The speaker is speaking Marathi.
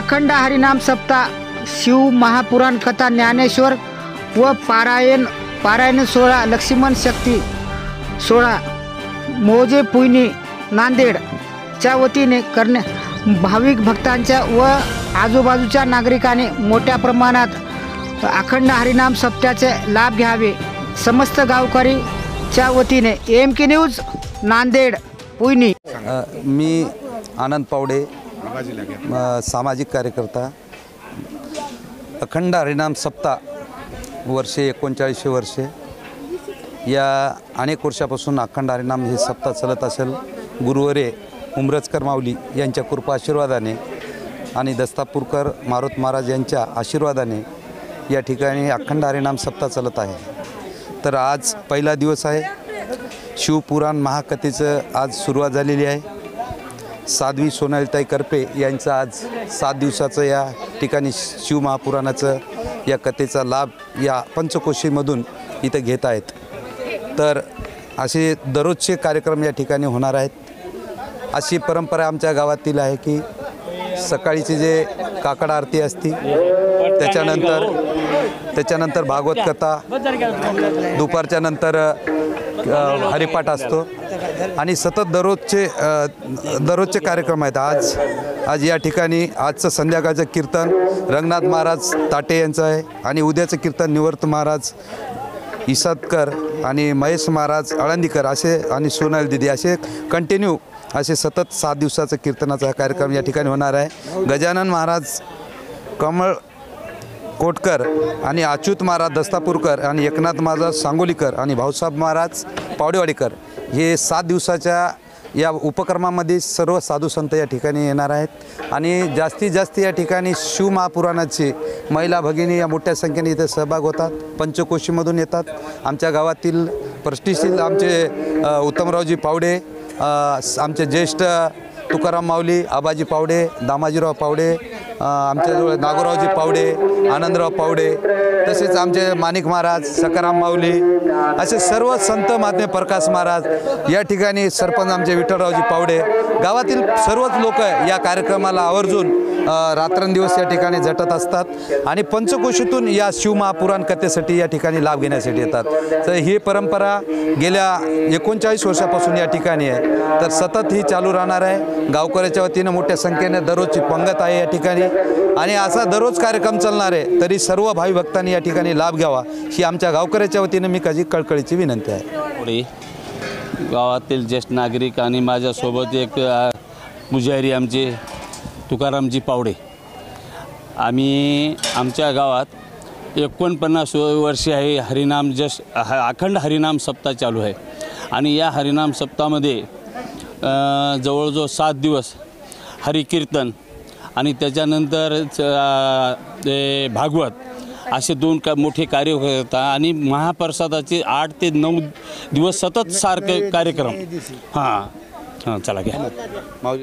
अखंड हरिनाम सप्ताह, शिव महापुराण कथा, ज्ञानेश्वर व पारायण सोहळा, लक्ष्मण शक्ती सोहळा मौजे पुयनी नांदेडच्या वतीने भाविक भक्तांच्या व आजूबाजूच्या नागरिकांनी मोठ्या प्रमाणात अखंड हरिनाम सप्ताहाचे लाभ घ्यावे. समस्त गावकरीच्या वतीने AMK न्यूज नांदेड पुयनी. मी आनंद पावडे, सामाजिक कार्यकर्ता. अखंड हरिनाम सप्ताह वर्षे 39 वर्षे, या अनेक वर्षापासून अखंड हरिनाम हे सप्ताह चालत असेल. गुरुवरे उमरजकर माऊली यांच्या कृपा आशीर्वादाने आणि दस्तापूरकर मारुत महाराज यांच्या आशीर्वादाने या ठिकाणी अखंड हरिनाम सप्ताह चालत आहे. तर आज पहिला दिवस आहे. शिवपुराण महाकथेचं आज सुरुवात झालेली आहे. साध्वी सोनालीताई करपे यांचं आज 7 दिवसाचं या ठिकाणी शिव महापुराणाचं या कथेचा लाभ या पंचकोशीमधून इथं घेत आहेत. तर असे दररोजचे कार्यक्रम या ठिकाणी होणार आहेत. अशी परंपरा आमच्या गावातील आहे की सकाळीची जे काकड आरती असती, त्याच्यानंतर भागवत कथा, दुपारच्या नंतर हरिपाठ असतो आणि सतत दररोजचे कार्यक्रम आहेत. आज या ठिकाणी आजचं संध्याकाळचं कीर्तन रंगनाथ महाराज ताटे यांचं आहे आणि उद्याचं कीर्तन निवर्त महाराज इसादकर आणि महेश महाराज आळंदीकर असे आणि सोनाली दिदी असे कंटिन्यू असे सतत 7 दिवसाचं कीर्तनाचा कार्यक्रम या ठिकाणी होणार आहे. गजानन महाराज कमळ कोटकर आणि अच्युत महाराज दस्तापूरकर आणि एकनाथ महाराज सांगोलीकर आणि भाऊसाहेब महाराज पावडेवाडीकर हे 7 दिवसाच्या या उपक्रमामध्ये सर्व साधू संत या ठिकाणी येणार आहेत आणि जास्तीत जास्त या ठिकाणी शिव महापुराणाची महिला भगिनी या मोठ्या संख्येने इथे सहभाग होतात. पंचकोशीमधून येतात. आमच्या गावातील प्रतिष्ठित आमचे उत्तमरावजी पावडे, आमचे ज्येष्ठ तुकाराम माऊली, आबाजी पावडे, दामाजीराव पावडे, आमच्याजवळ नागोरावजी पावडे, आनंदराव पावडे, तसेच आमचे माणिक महाराज, सकाराम माऊली असे सर्व संत महात्मे प्रकाश महाराज या ठिकाणी, सरपंच आमचे विठ्ठलरावजी पावडे, गावातील सर्वच लोक या कार्यक्रमाला आवर्जून रात्रंदिवस या ठिकाणी झटत असतात आणि पंचकोशीतून या शिव महापुराण कथेसाठी या ठिकाणी लाभ घेण्यासाठी येतात. तर ही परंपरा गेल्या 39 वर्षापासून या ठिकाणी आहे. तर सतत ही चालू राहणार आहे. गावकऱ्याच्या वतीनं मोठ्या संख्येने दररोजची पंगत आहे या ठिकाणी आणि असा दररोज कार्यक्रम चालणार आहे. तरी सर्व भावी भक्तांनी या ठिकाणी लाभ घ्यावा ही आमच्या गावकऱ्याच्या वतीनं मी माझी कळकळीची विनंती आहे. गावातील ज्येष्ठ नागरिक आणि माझ्यासोबत एक पुजारी आमचे तुकारामजी पावडे, आम्ही आमच्या गावात 49 वर्षे आहे हरिनाम अखंड हरिनाम सप्ताह चालू आहे आणि या हरिनाम सप्ताहामध्ये जवळजवळ 7 दिवस हरिकीर्तन आणि त्याच्यानंतर भागवत असे 2 मोठे कार्य होतात आणि महाप्रसादाचे 8 ते 9 दिवस सतत सारखे कार्यक्रम. हां चला घ्या.